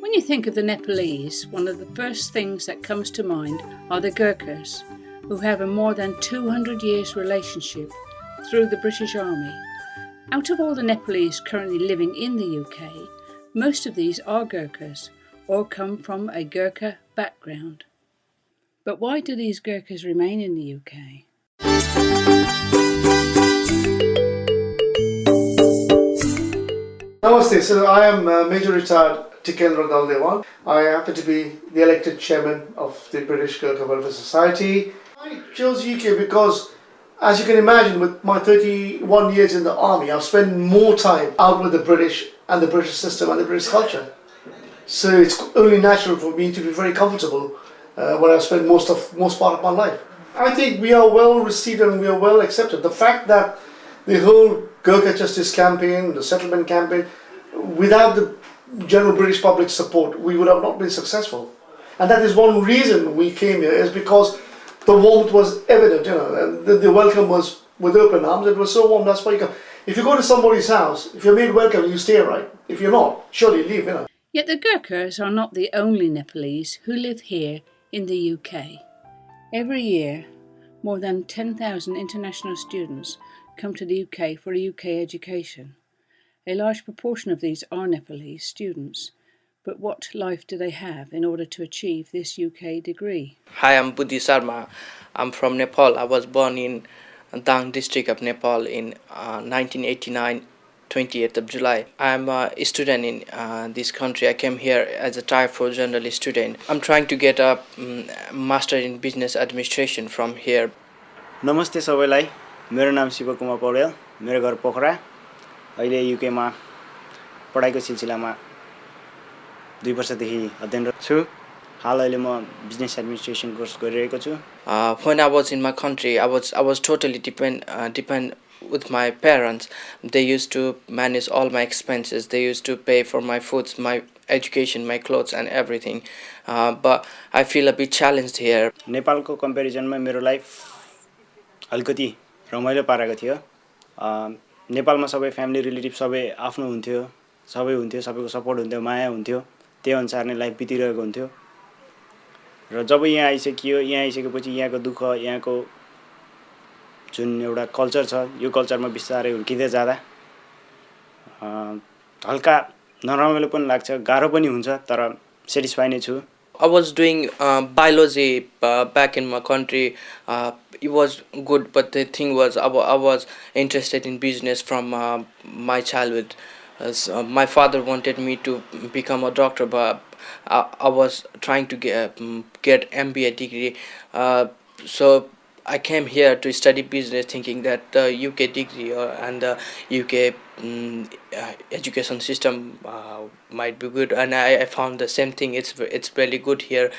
When you think of the Nepalese, one of the first things that comes to mind are the Gurkhas, who have a more than 200 years relationship through the British Army. Out of all the Nepalese currently living in the UK, most of these are Gurkhas or come from a Gurkha background. But why do these Gurkhas remain in the UK? Namaste, so I am Major Retired Tikendra Daldewan. I happen to be the elected chairman of the British Gurkha Welfare Society. I chose UK because, as you can imagine, with my 31 years in the army, I've spent more time out with the British and the British system and the British culture. So it's only natural for me to be very comfortable when I've spent most part of my life. I think we are well received and we are well accepted. The fact that the whole Gurkha Justice campaign, the settlement campaign, without the general British public support, we would have not been successful. And that is one reason we came here, is because the warmth was evident, and the welcome was with open arms. It was so warm, that's why you come. If you go to somebody's house, if you're made welcome, you stay, right? If you're not, surely leave, Yet the Gurkhas are not the only Nepalese who live here in the UK. Every year, more than 10,000 international students come to the UK for a UK education. A large proportion of these are Nepalese students. But what life do they have in order to achieve this UK degree? Hi, I'm Buddhi Sharma. I'm from Nepal. I was born in Dang district of Nepal in 1989, 28th of July. I'm a student in this country. I came here as a Tier 4 journalist student. I'm trying to get a master in business administration from here. नमस्ते सबैलाई मेरो नाम शिवकुमार पौडेल मेरो घर पोखरा अहिले UK मा पढाइको सिलसिलामा 2 वर्षदेखि अध्ययनरत छु हाल अहिले म बिजनेस एडमिनिस्ट्रेसन कोर्स गरिरहेको छु When I was in my country, I was totally depend with my parents. They used to manage all my expenses. They used to pay for my foods, my education, my clothes and everything. But I feel a bit challenged here. नेपालको कम्पेरिजनमा मेरो life अलिकति रमाइलो पारेको थियो नेपालमा सबै family relative सबै आफ्नो हुन्थ्यो सबैको सपोर्ट हुन्थ्यो माया हुन्थ्यो त्यही अनुसार नै लाइफ बितिरहेको हुन्थ्यो र जब यहाँ आइसकेपछि यहाँको दुःख यहाँको जुन एउटा कल्चर छ यो कल्चरमा बिस्तारै हुर्किँदै जाँदा हल्का नरमाइलो पनि लाग्छ गाह्रो पनि हुन्छ तर सेटिस्फाई नै छु I was doing biology back in my country. It was good, but the thing was I was interested in business from my childhood. My father wanted me to become a doctor, but I was trying to get MBA degree. So I came here to study business, thinking that the UK degree and the UK education system might be good, and I found the same thing. It's really good here.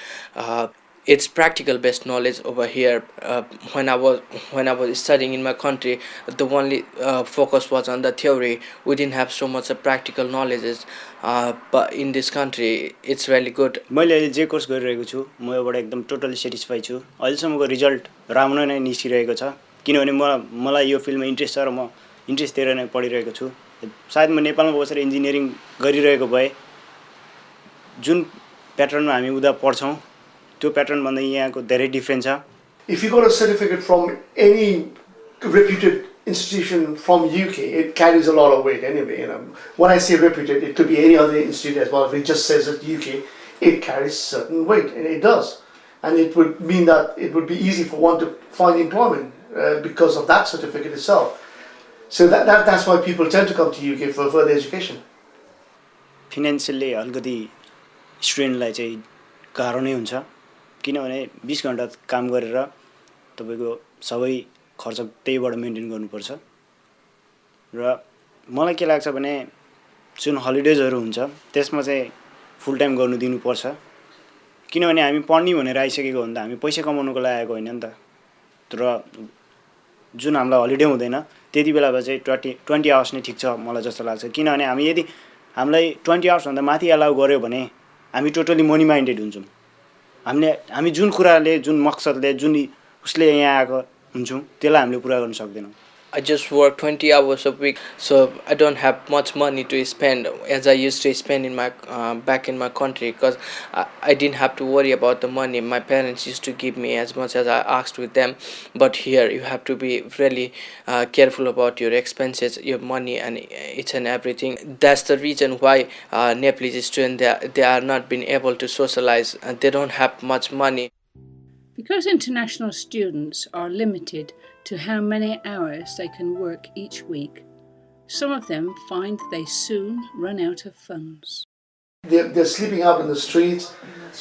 It's practical based knowledge over here. When I was studying in my country, the only focus was on the theory. We didn't have so much of practical knowledges. But in this country, it's really good. मैले अहिले जे course गरिरहेको छु म योबाट एकदम totally satisfy छु अहिलेसम्मको result राम्रो नै निस्किरहेको छ किनभने मलाई यो फिल्डमा इन्ट्रेस्ट छ र म इन्ट्रेस्ट दिएर नै पढिरहेको छु सायद म नेपालमा बसेर इन्जिनियरिङ गरिरहेको भए जुन प्याटर्नमा हामी उदा पढ्छौं त्यो प्याटर्न भन्दा यहाँको धेरै डिफरेन्स छ If you got a certificate from any reputed institution from UK, it carries a lot of weight anyway. When I say reputed, it could be any other institute as well. If it just says that UK, it carries certain weight, and it does. And it would mean that it would be easy for one to find employment because of that certificate itself. So that's why people tend to come to UK for further education. Financially, अलिकति स्टुडेन्टलाई चाहिँ गाह्रो नै हुन्छ किनभने 20 घण्टा काम गरेर तपाईको सबै खर्च त्यहीबाट मेन्टेन गर्नुपर्छ र मलाई के लाग्छ भने जुन हलिडेजहरु हुन्छ त्यसमा चाहिँ फुल टाइम गर्नु दिनुपर्छ किनभने हामी पढ्नी भनेर आइसकेको हो नि त हामी पैसा कमाउनको लागि आएको हैन नि त तर जुन हामीलाई हलिडे हुँदैन त्यति बेलामा चाहिँ 20 आवर्स नै ठीक छ मलाई जस्तो लाग्छ किनभने हामी यदि हामीलाई 20 आवर्स भन्दा माथि अलाउ गर्यो भने हामी टोटली मनी माइन्डेड हुन्छौं हामी जुन कुराले जुन मकसदले जुन उसले यहाँ आएको हुन्छौं त्यसलाई हामीले पूरा गर्न सक्दैनौं I just work 20 hours a week, so I don't have much money to spend as I used to spend in my back in my country, because I didn't have to worry about the money. My parents used to give me as much as I asked with them, but here you have to be really careful about your expenses, your money, and each and everything. That's the reason why Nepalese students, they are not being able to socialize, and they don't have much money. Because international students are limited to how many hours they can work each week, some of them find they soon run out of funds. They're sleeping out in the streets.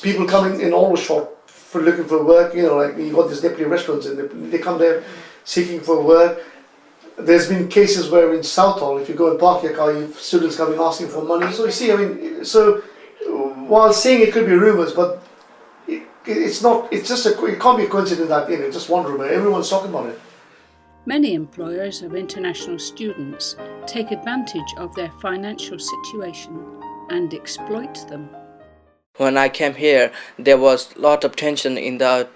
People coming in all shop for looking for work. You know, like you've got these Nepali restaurants, and they come there seeking for work. There's been cases where in Southall, if you go and park your car, you've students coming asking for money. So you see, I mean, so while saying it could be rumours, but it's not. It's just it can't be a coincidence that it's just one rumour. Everyone's talking about it. Many employers of international students take advantage of their financial situation and exploit them. When I came here, there was a lot of tension in the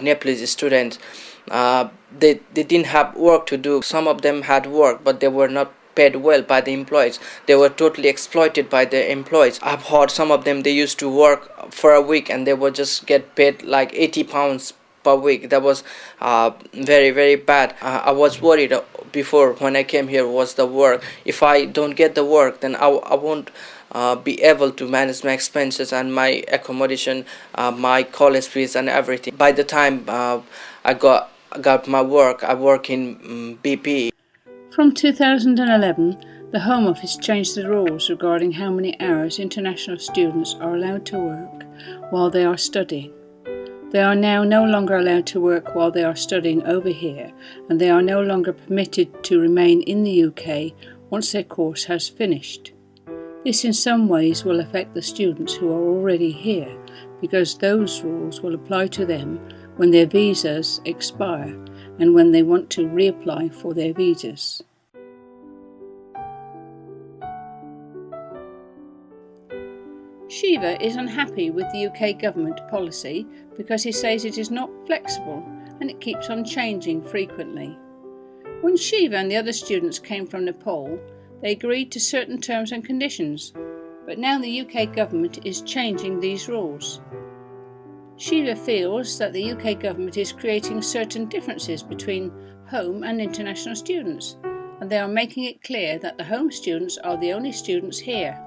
Nepalese students. They didn't have work to do. Some of them had work, but they were not paid well by the employees. They were totally exploited by the employees. I've heard some of them, they used to work for a week and they would just get paid like 80 pounds per week. That was very, very bad. I was worried before when I came here was the work. If I don't get the work, then I won't be able to manage my expenses and my accommodation, my college fees and everything. By the time I got my work, I work in BP. From 2011, the Home Office changed the rules regarding how many hours international students are allowed to work while they are studying. They are now no longer allowed to work while they are studying over here, and they are no longer permitted to remain in the UK once their course has finished. This in some ways will affect the students who are already here, because those rules will apply to them when their visas expire and when they want to reapply for their visas. Shiva is unhappy with the UK government policy because he says it is not flexible and it keeps on changing frequently. When Shiva and the other students came from Nepal, they agreed to certain terms and conditions, but now the UK government is changing these rules. Shiva feels that the UK government is creating certain differences between home and international students, and they are making it clear that the home students are the only students here.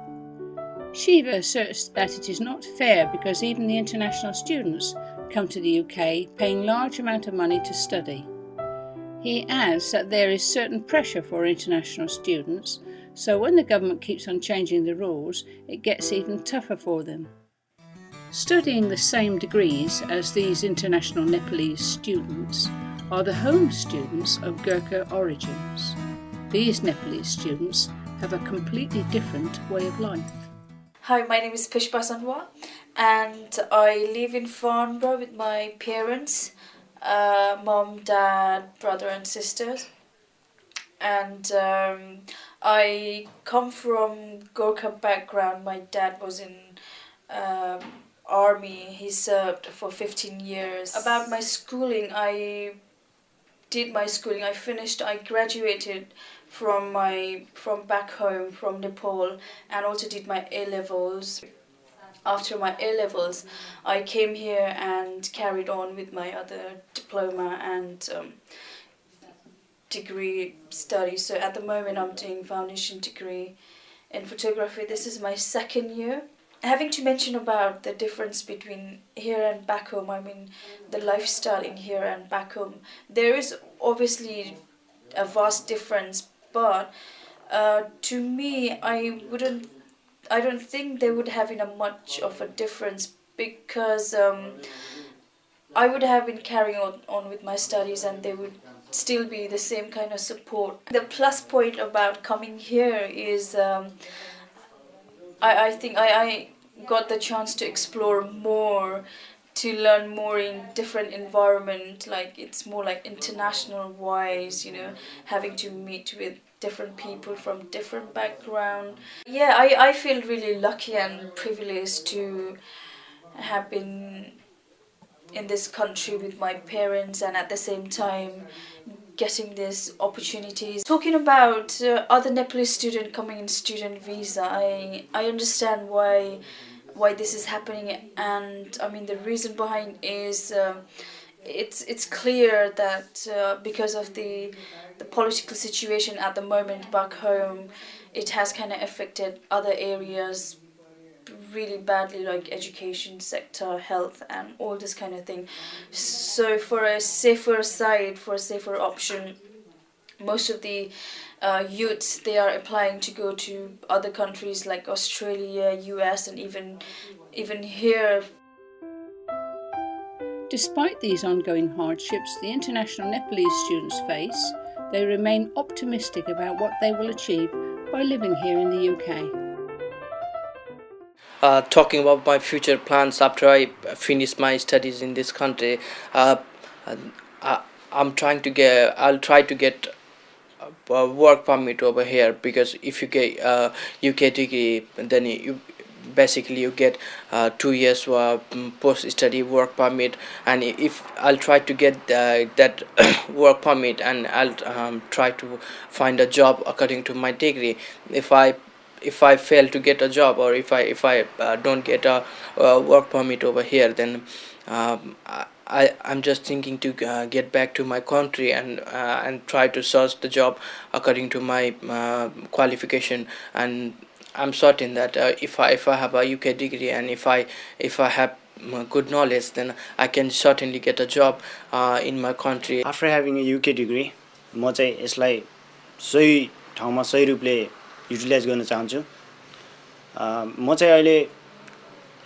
Shiva asserts that it is not fair because even the international students come to the UK paying large amount of money to study. He adds that there is certain pressure for international students, so when the government keeps on changing the rules, it gets even tougher for them. Studying the same degrees as these international Nepalese students are the home students of Gurkha origins. These Nepalese students have a completely different way of life. Hi, my name is Pushpa Sanwa and I live in Farnborough with my parents, mom, dad, brother and sisters. And I come from Gurkha background. My dad was in army. He served for 15 years. About my schooling, I finished, I graduated from back home, from Nepal, and also did my A-levels. After my A-levels, I came here and carried on with my other diploma and degree studies. So at the moment I'm doing foundation degree in photography. This is my second year. Having to mention about the difference between here and back home, I mean the lifestyle in here and back home, there is obviously a vast difference, but to me I don't think there would have been much of a difference, because I would have been carrying on with my studies and there would still be the same kind of support. The plus point about coming here is I think I got the chance to explore more, to learn more in different environment. Like it's more like international wise, having to meet with different people from different background. Yeah, I feel really lucky and privileged to have been in this country with my parents and at the same time getting these opportunities. Talking about other Nepalese student coming in student visa, I understand why this is happening, and I mean the reason behind is it's clear that because of the political situation at the moment back home, it has kind of affected other areas really badly, like education sector, health, and all this kind of thing. So for a safer side, for a safer option, most of the youths, they are applying to go to other countries like Australia, US, and even here. Despite these ongoing hardships the international Nepalese students face, they remain optimistic about what they will achieve by living here in the UK. Talking about my future plans after I finish my studies in this country, I'll try to get a work permit over here, because if you get UK degree, then you get 2 years post study work permit, and if I'll try to get that work permit, and I'll try to find a job according to my degree. If I fail to get a job, or if I don't get a work permit over here, then I'm just thinking to get back to my country and try to search the job according to my qualification. And I'm certain that if I have a UK degree, and if I have good knowledge, then I can certainly get a job in my country. After having a UK degree, म चाहिँ यसलाई सही ठाउँमा सही रूपले utilise गर्न चाहन्छु। म चाहिँ अहिले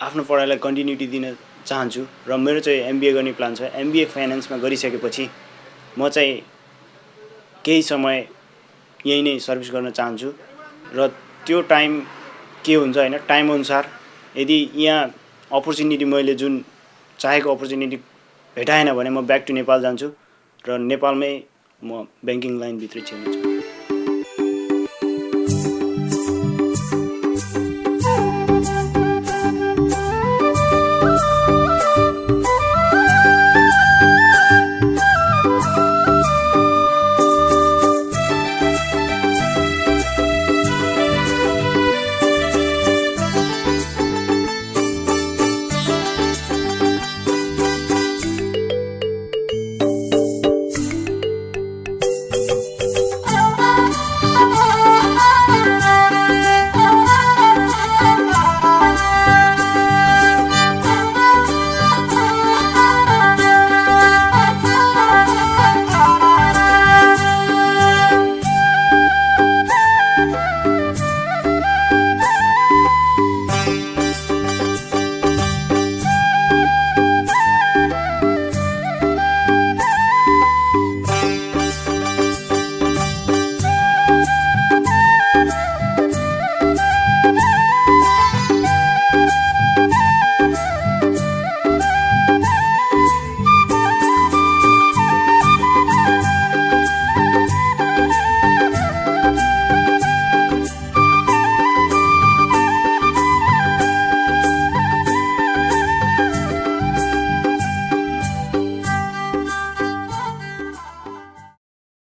आफ्नो पढाइलाई कन्टिन्युटी दिन चाहन्छु र मेरो चाहिँ MBA गर्ने प्लान छ। MBA फाइनान्समा गरिसकेपछि म चाहिँ केही समय यही नै सर्भिस गर्न चाहन्छु र त्यो टाइम के हुन्छ हैन, टाइम अनुसार यदि यहाँ अपर्च्युनिटी मैले जुन चाहेको अपर्च्युनिटी भेटाएन भने म ब्याक टु नेपाल जान्छु र नेपालमै म बैंकिङ लाइन भित्र छिर्न चाहन्छु।